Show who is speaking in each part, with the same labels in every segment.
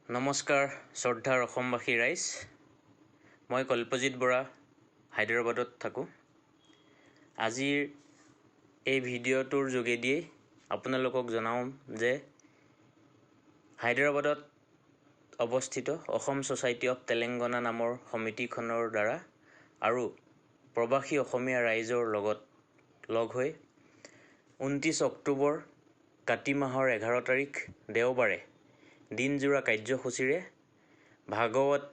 Speaker 1: নমস্কাৰ শ্ৰদ্ধাৰ অসমবাসী ৰাইজ মই কল্পজিত বৰা হায়দৰাবাদত থাকোঁ আজিৰ এই ভিডিঅ'টোৰ যোগেদি আপোনালোকক জনাও যে হায়দৰাবাদত অৱস্থিত অসম সোসাইটি অফ তেলেংগানা নামৰ সমিতিখনৰ দ্বাৰা আৰু প্ৰবাসী অসমীয়া ৰাইজৰ লগত লগ হৈ 29 অক্টোবৰ কাতি মাহৰ 11 তাৰিখ দেওবাৰে দিনজোৰা কাৰ্যসূচীৰে ভাগৱত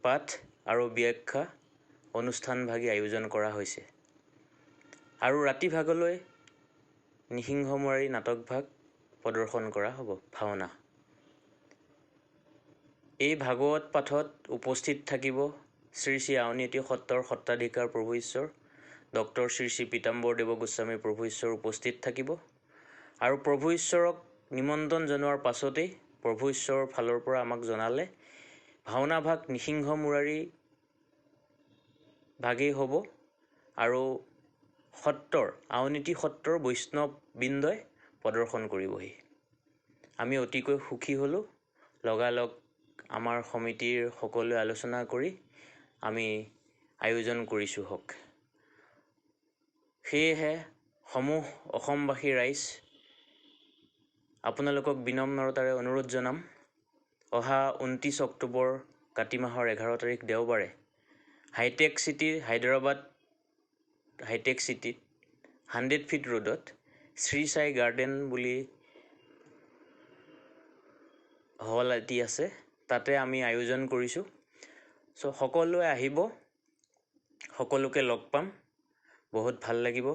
Speaker 1: পাঠ আৰু ব্যাখ্যা অনুষ্ঠানভাগী আয়োজন কৰা হৈছে আৰু ৰাতি ভাগলৈ নিসিংহমুৰাৰী নাটকভাগ প্ৰদৰ্শন কৰা হ'ব ভাওনা এই ভাগৱত পাঠত উপস্থিত থাকিব শ্ৰী শ্ৰী আউনীআটী সত্ৰৰ সত্ৰাধিকাৰ প্ৰভু ঈশ্বৰ ডক্টৰ শ্ৰী শ্ৰী পীতাম্বৰদেৱ গোস্বামী প্ৰভু ঈশ্বৰ উপস্থিত থাকিব আৰু প্ৰভু ঈশ্বৰক নিমন্ত্ৰণ জনোৱাৰ পাছতেই প্ৰভু ঈশ্বৰৰ ফালৰ পৰা আমাক জনালে ভাওনা ভাগ নিসিংহমুৰাৰী ভাগেই হ'ব আৰু সত্ৰৰ আউনীআটী সত্ৰৰ বৈষ্ণৱ বৃন্দই প্ৰদৰ্শন কৰিবহি আমি অতিকৈ সুখী হ'লো লগালগ আমাৰ সমিতিৰ সকলোৱে আলোচনা কৰি আমি আয়োজন কৰিছো হক সেয়েহে সমূহ অসমবাসী ৰাইজ আপোনালোকক বিনম্ৰতাৰে অনুৰোধ জনাম অহা 29 অক্টোবৰ কাতি মাহৰ 11 তাৰিখ দেওবাৰে হাইটেক সিটি হায়দৰাবাদ হাইটেক সিটিত 100 ফিট ৰোডত শ্ৰী সাই গাৰ্ডেন বুলি হল এটি আছে তাতে আমি আয়োজন কৰিছো সো সকলোৱে আহিব সকলোকে লগ পাম বহুত ভাল লাগিব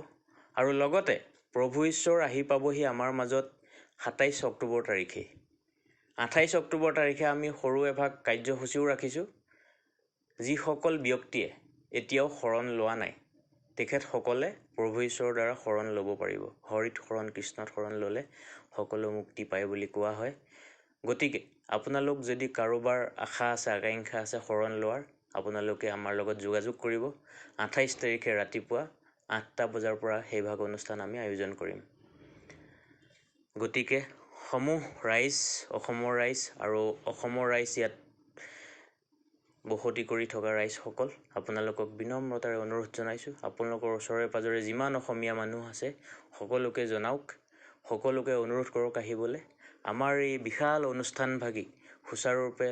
Speaker 1: আৰু লগতে প্ৰভু ঈশ্বৰ আহি পাবহি আমাৰ মাজত 27 অক্টোবৰ তাৰিখে 28 অক্টোবৰ তাৰিখে আমি সৰু এভাগ কাৰ্যসূচীও ৰাখিছো যি সকল ব্যক্তিয়ে এতিয়াও শৰণ লোৱা নাই তেখেত সকলে প্ৰভু ঈশ্বৰৰ দ্বাৰা শৰণ ল'ব পাৰিব হৰিত শৰণ কৃষ্ণত শৰণ ল'লে সকলো মুক্তি পায় বুলি কোৱা হয় গতিকে আপোনালোক যদি কাৰোবাৰ আশা আছে আকাংক্ষা আছে শৰণ লোৱাৰ আপোনালোকে আমাৰ লগত যোগাযোগ কৰিব 28 তাৰিখে ৰাতিপুৱা 8টা বজাৰ পৰা সেই ভাগ অনুষ্ঠান আমি আয়োজন কৰিম গতিকে সমূহ ৰাইজ অসমৰ ৰাইজ আৰু অসমৰ ৰাইজ ইয়াত বসতি কৰি থকা ৰাইজ সকল আপোনালোকক বিনম্ৰতাৰে অনুৰোধ জনাইছো আপোনালোকৰ ওচৰে পাজৰে যিমান অসমীয়া মানুহ আছে সকলোকে জনাওক সকলোকে অনুৰোধ কৰক আহিবলে আমাৰ এই বিশাল অনুষ্ঠানভাগী সুচাৰুৰূপে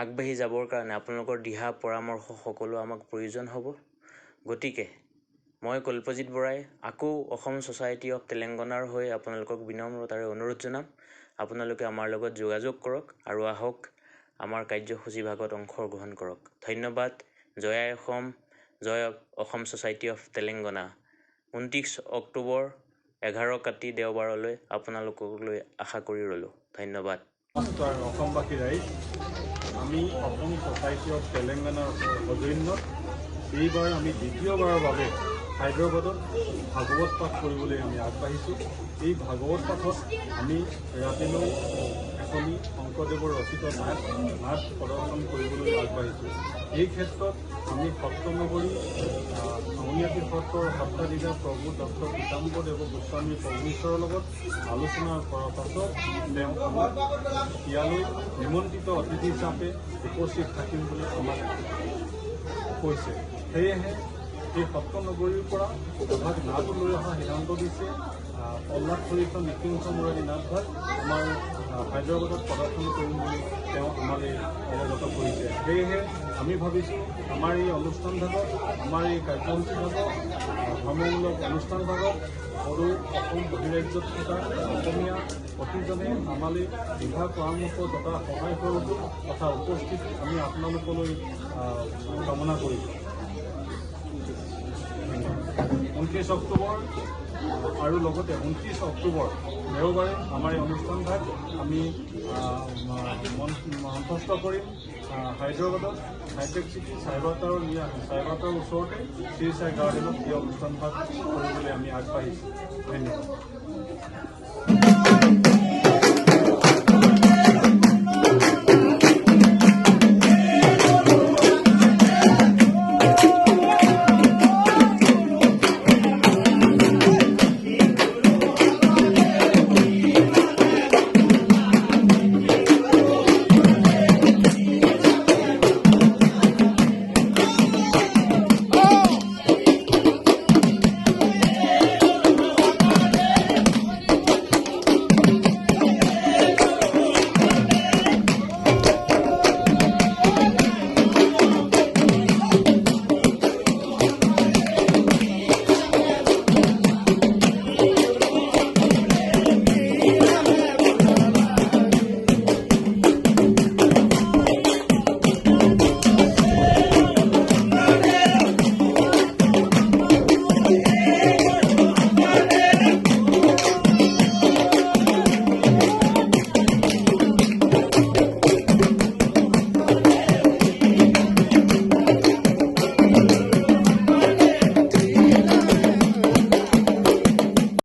Speaker 1: আগবাঢ়ি যাবৰ কাৰণে আপোনালোকৰ দিহা পৰামৰ্শ সকলো আমাক প্ৰয়োজন হ'ব গতিকে মই কল্পজিত বৰাই আকৌ অসম সোসাইটি অফ তেলেংগানাৰ হৈ আপোনালোকক বিনম্ৰতাৰে অনুৰোধ জনাম আপোনালোকে আমাৰ লগত যোগাযোগ কৰক আৰু আহক আমাৰ কাৰ্যসূচী ভাগত অংশগ্ৰহণ কৰক ধন্যবাদ জয় অসম সোসাইটি অফ তেলেংগানা 29 অক্টোবৰ 11 কাতি দেওবাৰলৈ আপোনালোকলৈ আশা কৰি ৰলো ধন্যবাদ
Speaker 2: নমস্কাৰ অসমবাসী ৰাইজ আমি অসম সোসাইটি অফ তেলেংগানাৰ সৌজন্যত এইবাৰ আমি দ্বিতীয়বাৰৰ বাবে হায়দৰাবাদত ভাগৱত পাঠ কৰিবলৈ আমি আগবাঢ়িছোঁ এই ভাগৱত পাঠত আমি ৰাতিলৈ এখনি শংকৰদেৱৰ ৰচিত নাট প্ৰদৰ্শন কৰিবলৈ আগবাঢ়িছোঁ এই ক্ষেত্ৰত আমি সত্ৰনগৰী আউনীআটী সত্ৰৰ সত্ৰাধিকাৰ প্ৰভু ডক্টৰ পীতাম্বৰদেৱ গোস্বামী প্ৰভু ঈশ্বৰৰ লগত আলোচনা কৰাৰ পাছত তেওঁ আমাক ইয়ালৈ নিমন্ত্ৰিত অতিথি হিচাপে উপস্থিত থাকিম বুলি আমাক কৈছে সেয়েহে এই সত্ৰনগৰীৰ পৰা এভাগ নাট লৈ অহা সিদ্ধান্ত দিছে প্ৰহ্লাদ চৰিত্ৰ নিসিংহমুৰাৰী নাটভাগ আমাৰ হায়দৰাবাদত প্ৰদৰ্শন কৰিম বুলি তেওঁ আমালৈ অৱগত কৰিছে সেয়েহে আমি ভাবিছোঁ আমাৰ এই অনুষ্ঠানভাগত আমাৰ এই কাৰ্যসূচী ভাগত ধৰ্মমূলক অনুষ্ঠানভাগত সৰু অসম বহিৰাজ্যত থকা অসমীয়া প্ৰতিজনে আমালৈ দিহা পৰামৰ্শ তথা সহায় সহযোগ তথা উপস্থিত আমি আপোনালোকলৈ কামনা কৰিছোঁ 29 অক্টোবৰ আৰু লগতে 29 অক্টোবৰ দেওবাৰে আমাৰ এই অনুষ্ঠানভাগ আমি মঞ্চস্থ কৰিম হায়দৰাবাদত হাইটেক সিটি চাইবাটাৰ ওচৰতে শ্ৰী সাই গাৰ্ডেনত এই অনুষ্ঠানভাগ কৰিবলৈ আমি আগবাঢ়িছোঁ ধন্যবাদ